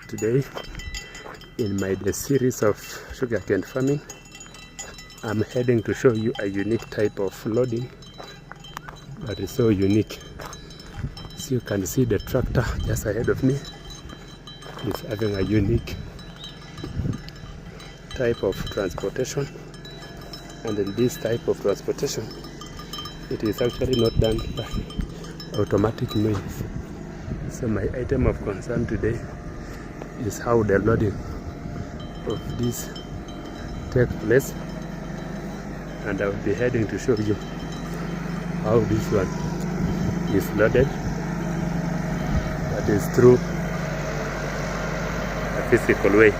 Today, in my series of sugarcane farming, I'm heading to show you a unique type of loading that is so unique. As you can see, the tractor just ahead of me is having a unique type of transportation, and in this type of transportation it is actually not done by automatic means. So my item of concern today is how the loading of this takes place, and I will be heading to show you how this one is loaded. That is through a physical way.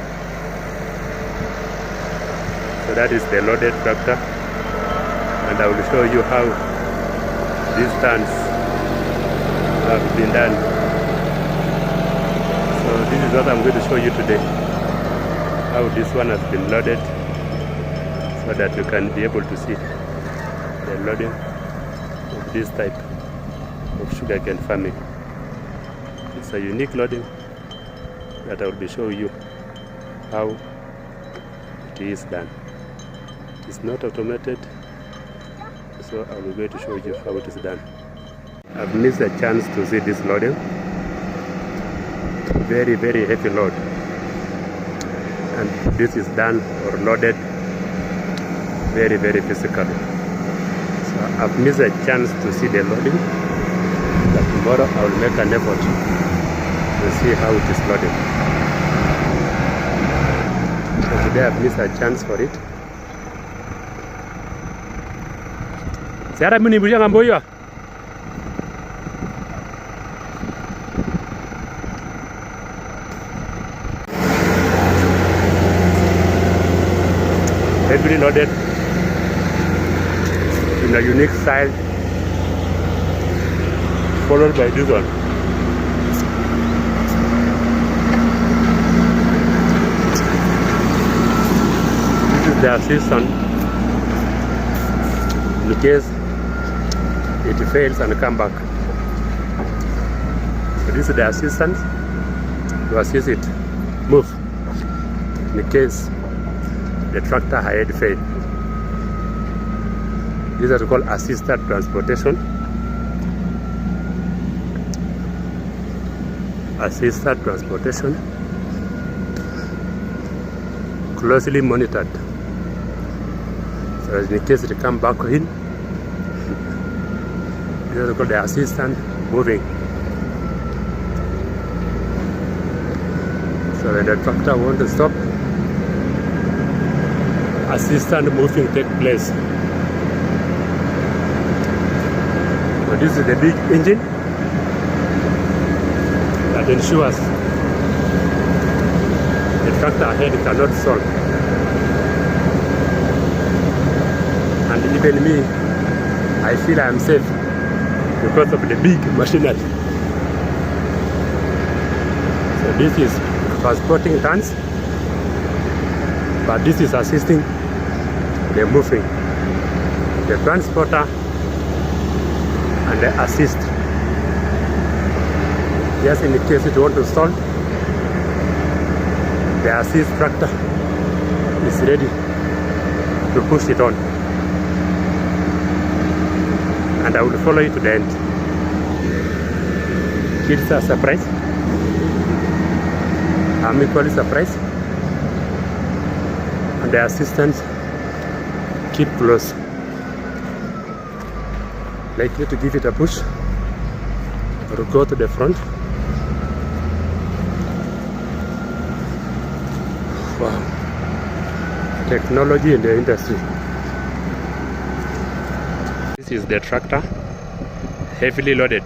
So that is the loaded tractor, and I will show you how these turns have been done. So this is what I'm going to show you today, how this one has been loaded, so that you can be able to see the loading of this type of sugarcane farming. It's a unique loading that I will be showing you how it is done. It's not automated, so I will be going to show you how it is done. I've missed a chance to see this loading. Very heavy load, and this is done or loaded very physically. So I've missed a chance to see the loading, but tomorrow I will make an effort to see how it is loaded. So today I've missed a chance for it. Sarah muni buja ngamboyo. Heavily loaded in a unique style, followed by this one. This is the assistant in case it fails and come back. So this is the assistant to assist it move in case the tractor had failed. These are called assisted transportation. Assisted transportation, closely monitored. So in case it come back in, these are called the assistant moving. So when the tractor wants to stop, assistant moving take place. So this is the big engine that ensures the tractor ahead cannot stall. And even me, I feel I am safe because of the big machinery. So this is transporting tons, but this is assisting the moving, the transporter and the assist. Just in case it want to stall, the assist tractor is ready to push it on, and I will follow you to the end. It's a surprise. I'm equally surprised, and the assistants keep close, likely to give it a push or go to the front. Wow, technology in the industry. This is the tractor, heavily loaded.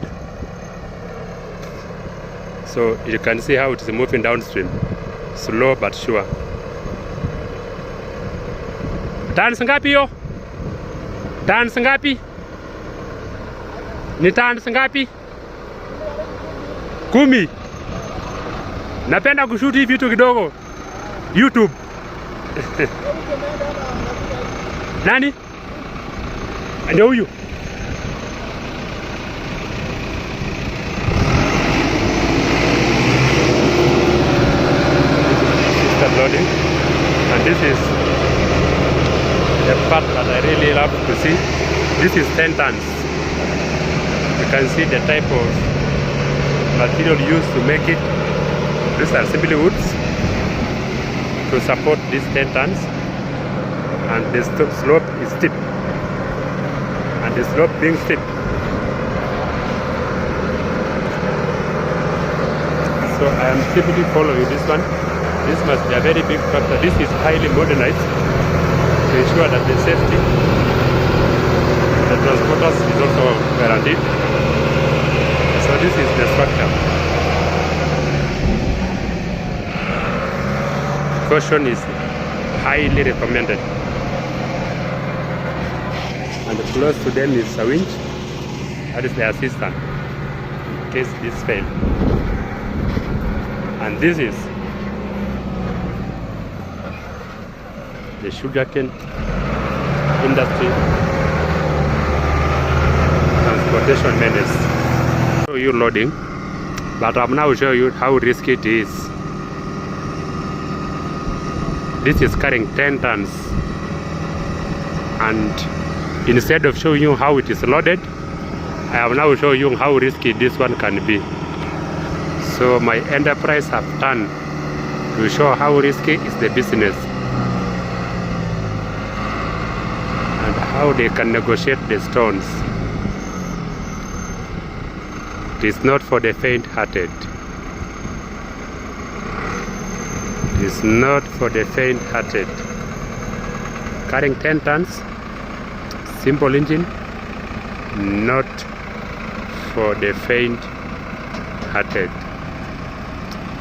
So you can see how it is moving downstream, slow but sure. Tani ngapi yo? Tani ngapi? Ni tani ngapi? 10. Napenda kushuti vitu kidogo YouTube. Nani? Ndio huyu. loading. And this is the part that I really love to see. This is 10 tons. You can see the type of material used to make it. These are simply woods to support these 10 tons. And the slope is steep. And the slope being steep, so I am simply following this one. This must be a very big tractor. This is highly modernized to ensure that the safety of the transporters is also guaranteed. So this is the structure. Caution is highly recommended. And close to them is a winch. That is the assistant in case this fails. And this is the sugarcane industry transportation menace. Show you loading, but I'm now show you how risky it is. This is carrying 10 tons, and instead of showing you how it is loaded, I have now show you how risky this one can be. So my enterprise have done to show how risky is the business and how they can negotiate the stones. It is not for the faint-hearted. It is not for the faint-hearted. Carrying 10 tons, simple engine, not for the faint-hearted.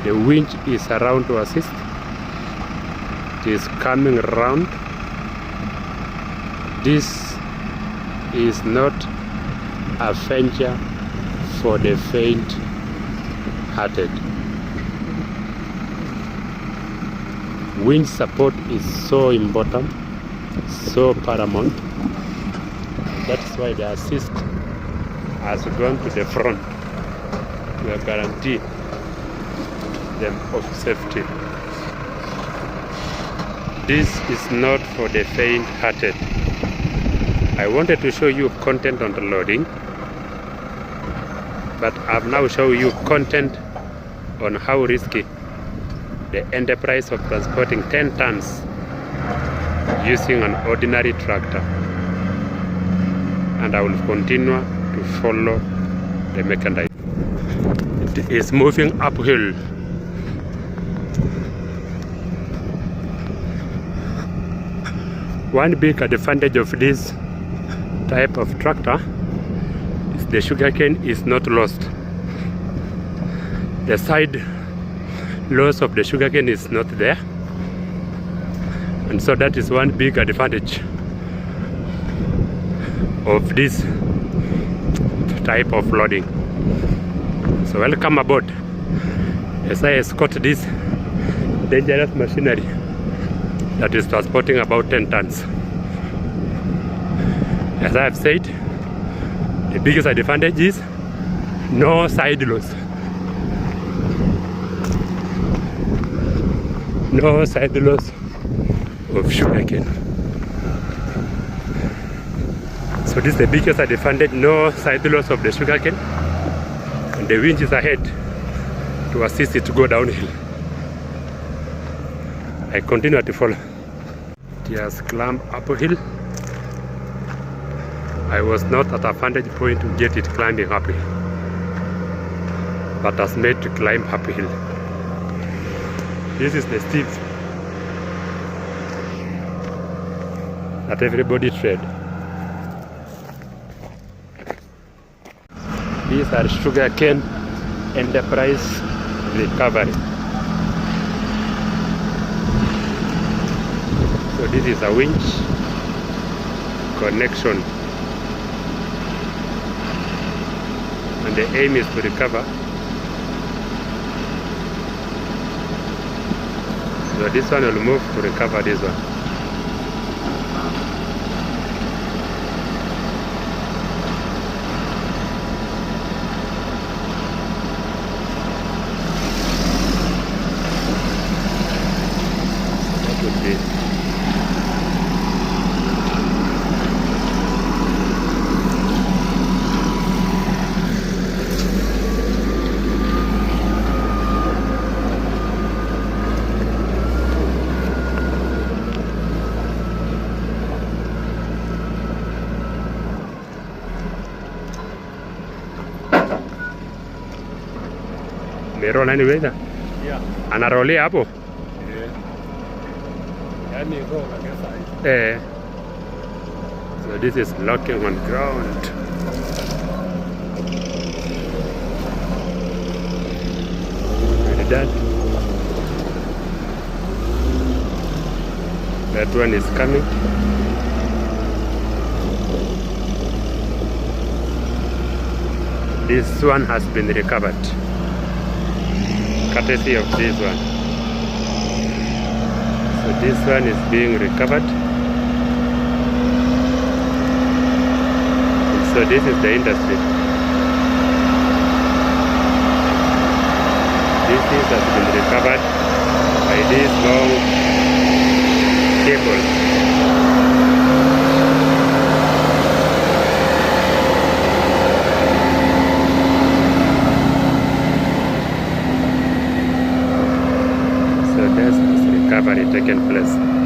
The winch is around to assist. It is coming around. This is not a venture for the faint-hearted. Winch support is so important, so paramount. That's why the assist has gone to the front to guarantee them of safety. This is not for the faint-hearted. I wanted to show you content on the loading, but I've now shown you content on how risky the enterprise of transporting 10 tons using an ordinary tractor. And I will continue to follow the mechanism. It is moving uphill. One big advantage of this type of tractor is the sugarcane is not lost. The side loss of the sugarcane is not there, and so that is one big advantage of this type of loading. So welcome aboard as I escort this dangerous machinery that is transporting about 10 tons. As I have said, the biggest advantage is no side loss. No side loss of sugarcane. So this is the biggest advantage, no side loss of the sugarcane, and the winch is ahead to assist it to go downhill. I continue to follow. It has climbed uphill. I was not at a vantage point to get it climbing uphill, but has made to climb uphill. This is the steep that everybody tread. These are sugarcane enterprise recovery. So this is a winch connection, and the aim is to recover. So this one will move to recover this one. be. Merola ni wewe? Yeah. Anarolia hapo? Yani rola kesa. So this is locking on ground. Very done. That one is coming. This one has been recovered, courtesy of this one. So this one is being recovered. So this is the industry. This has been recovered by these long cables. So there's recovery taken place.